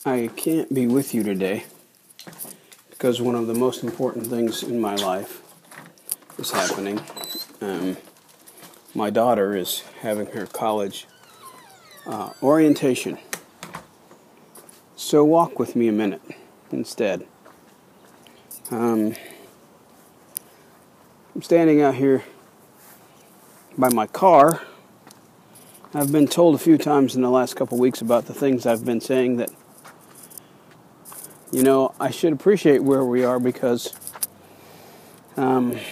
I can't be with you today because one of the most important things in my life is happening. My daughter is having her college orientation. So walk with me a minute instead. I'm standing out here by my car. I've been told a few times in the last couple weeks about the things I've been saying that, I should appreciate where we are because it's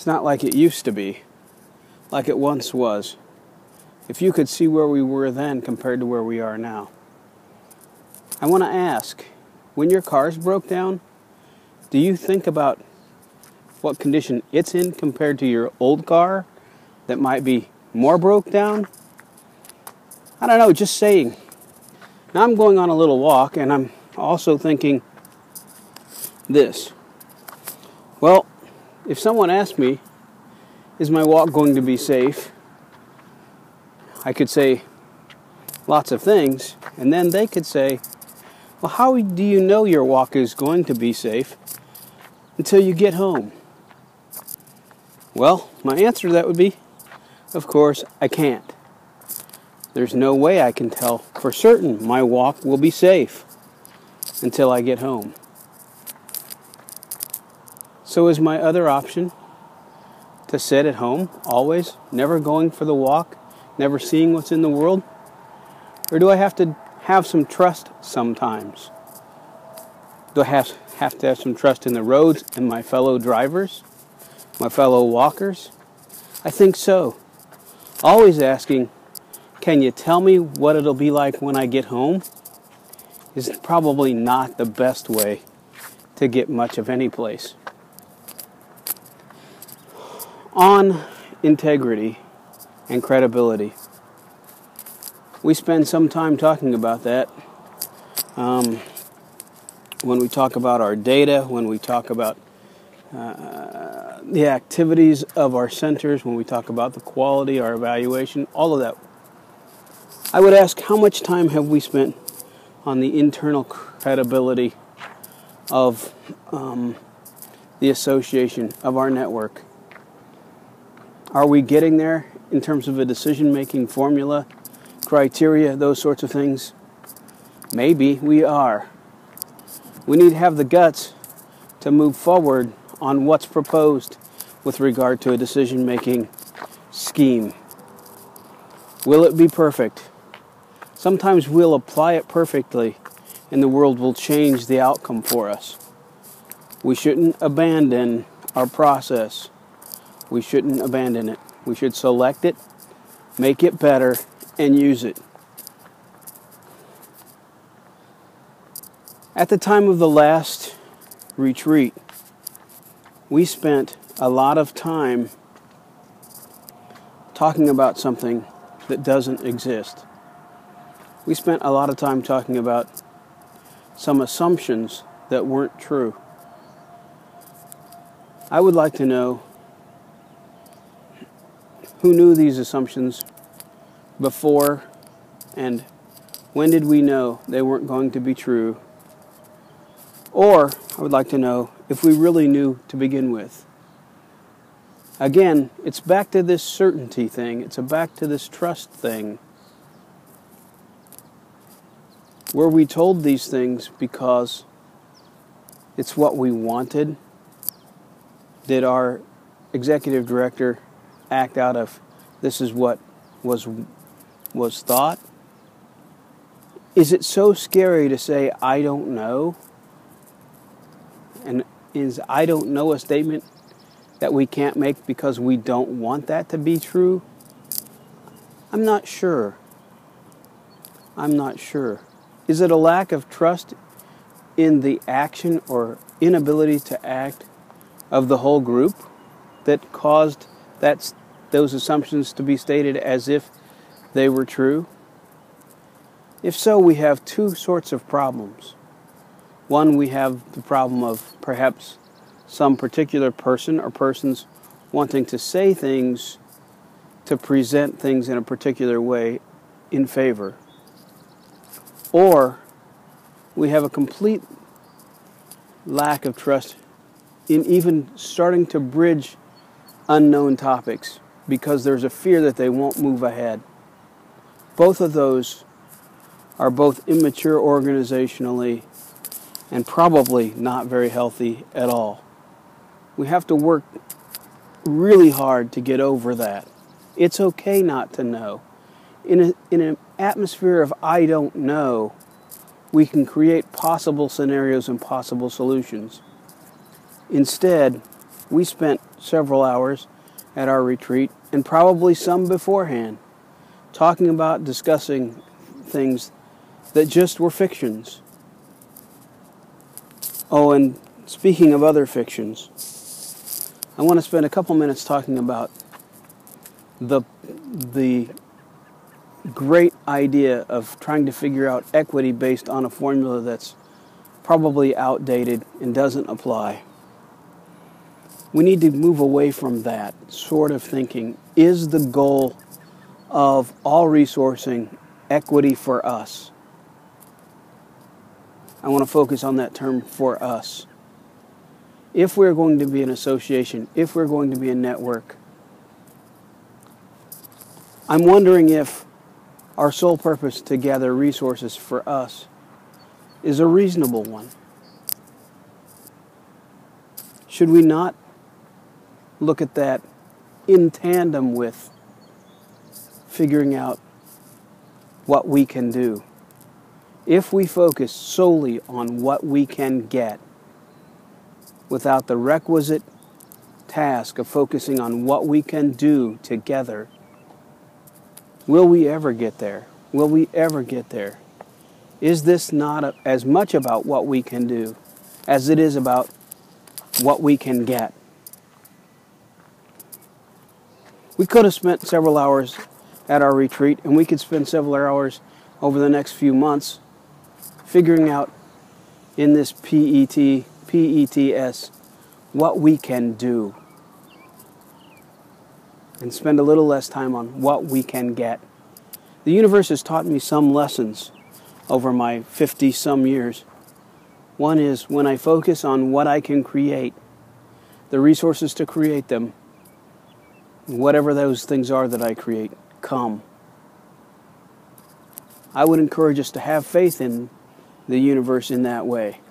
not like it used to be, like it once was. If you could see where we were then compared to where we are now. I want to ask, when your car's broke down, do you think about what condition it's in compared to your old car that might be more broke down? I don't know, just saying. Now I'm going on a little walk and I'm also thinking this. Well, if someone asked me, is my walk going to be safe? I could say lots of things, and then they could say, well, how do you know your walk is going to be safe until you get home? Well, my answer to that would be, of course, I can't. There's no way I can tell for certain my walk will be safe until I get home. So is my other option to sit at home always, never going for the walk, never seeing what's in the world? Or do I have to have some trust sometimes? Do I have to have some trust in the roads and my fellow drivers, my fellow walkers? I think so. Always asking, can you tell me what it'll be like when I get home? Is probably not the best way to get much of any place. On integrity and credibility. We spend some time talking about that when we talk about our data, when we talk about the activities of our centers, when we talk about the quality, our evaluation, all of that. I would ask, how much time have we spent on the internal credibility of the association, of our network? Are we getting there in terms of a decision-making formula, criteria, those sorts of things? Maybe we are. We need to have the guts to move forward on what's proposed with regard to a decision-making scheme. Will it be perfect? Sometimes we'll apply it perfectly and the world will change the outcome for us. We shouldn't abandon our process. We shouldn't abandon it. We should select it, make it better, and use it. At the time of the last retreat, we spent a lot of time talking about something that doesn't exist. We spent a lot of time talking about some assumptions that weren't true. I would like to know who knew these assumptions before, and when did we know they weren't going to be true? Or I would like to know if we really knew to begin with. Again, it's back to this certainty thing. It's back to this trust thing. Were we told these things because it's what we wanted? Did our executive director act out of this is what was thought? Is it so scary to say, I don't know? And is I don't know a statement that we can't make because we don't want that to be true? I'm not sure. Is it a lack of trust in the action or inability to act of the whole group that caused those assumptions to be stated as if they were true? If so, we have two sorts of problems. One, we have the problem of perhaps some particular person or persons wanting to say things to present things in a particular way in favor. or we have a complete lack of trust in even starting to bridge unknown topics because there's a fear that they won't move ahead. Both of those are both immature organizationally and probably not very healthy at all. We have to work really hard to get over that. It's okay not to know. In an atmosphere of I don't know, we can create possible scenarios and possible solutions. Instead, we spent several hours at our retreat, and probably some beforehand, talking about discussing things that just were fictions. Oh, and speaking of other fictions, I want to spend a couple minutes talking about the great idea of trying to figure out equity based on a formula that's probably outdated and doesn't apply. We need to move away from that sort of thinking. Is the goal of all resourcing equity for us? I want to focus on that term, for us. If we're going to be an association, if we're going to be a network, I'm wondering if our sole purpose to gather resources for us is a reasonable one. Should we not look at that in tandem with figuring out what we can do? If we focus solely on what we can get without the requisite task of focusing on what we can do together, will we ever get there? Will we ever get there? Is this not as much about what we can do as it is about what we can get? We could have spent several hours at our retreat, and we could spend several hours over the next few months figuring out in this PETS what we can do, and spend a little less time on what we can get. The universe has taught me some lessons over my 50-some years. One is when I focus on what I can create, the resources to create them, whatever those things are that I create, come. I would encourage us to have faith in the universe in that way.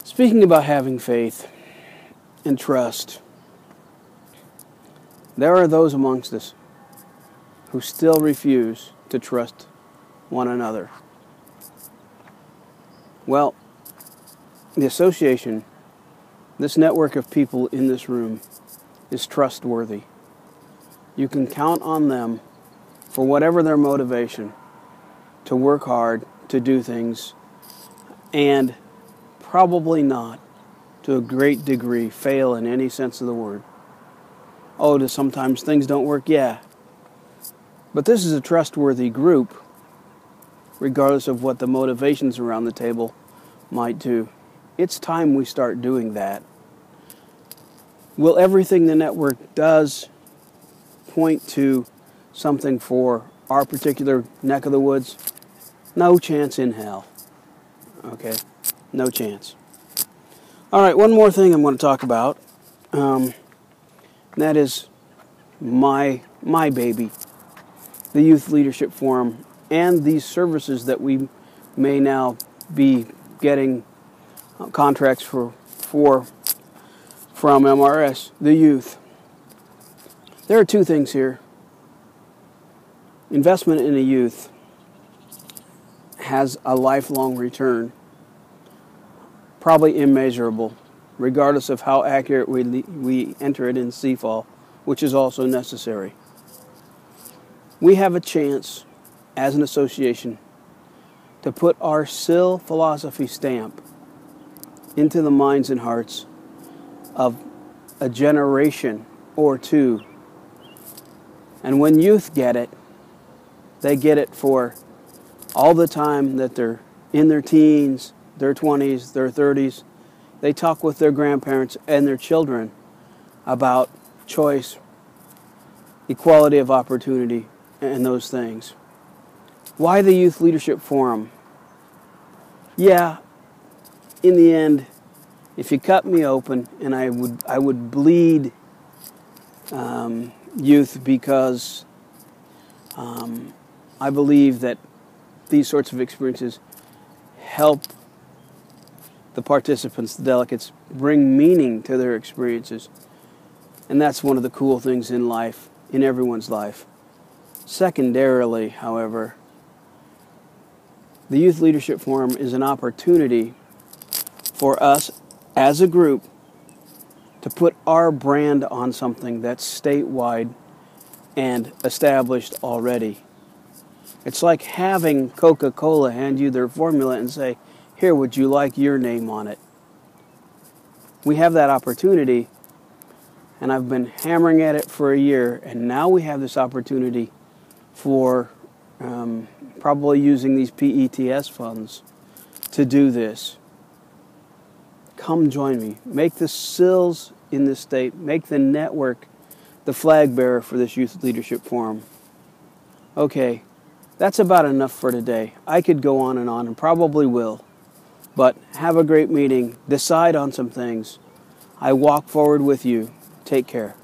Speaking about having faith and trust, there are those amongst us who still refuse to trust one another. Well, the association, this network of people in this room, is trustworthy. You can count on them, for whatever their motivation, to work hard, to do things, and probably not, to a great degree, fail in any sense of the word. Oh, do sometimes things don't work? Yeah. But this is a trustworthy group, regardless of what the motivations around the table might do. It's time we start doing that. Will everything the network does point to something for our particular neck of the woods? No chance in hell. Okay? No chance. All right, one more thing I'm going to talk about. That is my baby, the Youth Leadership Forum, and these services that we may now be getting contracts for from MRS, the youth. There are two things here. Investment in a youth has a lifelong return, probably immeasurable, regardless of how accurate we enter it in CFAL, which is also necessary. We have a chance as an association to put our SIL philosophy stamp into the minds and hearts of a generation or two. And when youth get it, they get it for all the time that they're in their teens, their 20s, their 30s. They talk with their grandparents and their children about choice, equality of opportunity, and those things. Why the Youth Leadership Forum? Yeah, in the end, if you cut me open, and I would bleed youth, because I believe that these sorts of experiences help the participants, the delegates, bring meaning to their experiences. And that's one of the cool things in life, in everyone's life. Secondarily, however, the Youth Leadership Forum is an opportunity for us as a group to put our brand on something that's statewide and established already. It's like having Coca-Cola hand you their formula and say, "Here, would you like your name on it?" We have that opportunity, and I've been hammering at it for a year, and now we have this opportunity for probably using these PETS funds to do this. Come join me. Make the SILs in this state, make the network the flag bearer for this Youth Leadership Forum. Okay, that's about enough for today. I could go on and probably will. But have a great meeting. Decide on some things. I walk forward with you. Take care.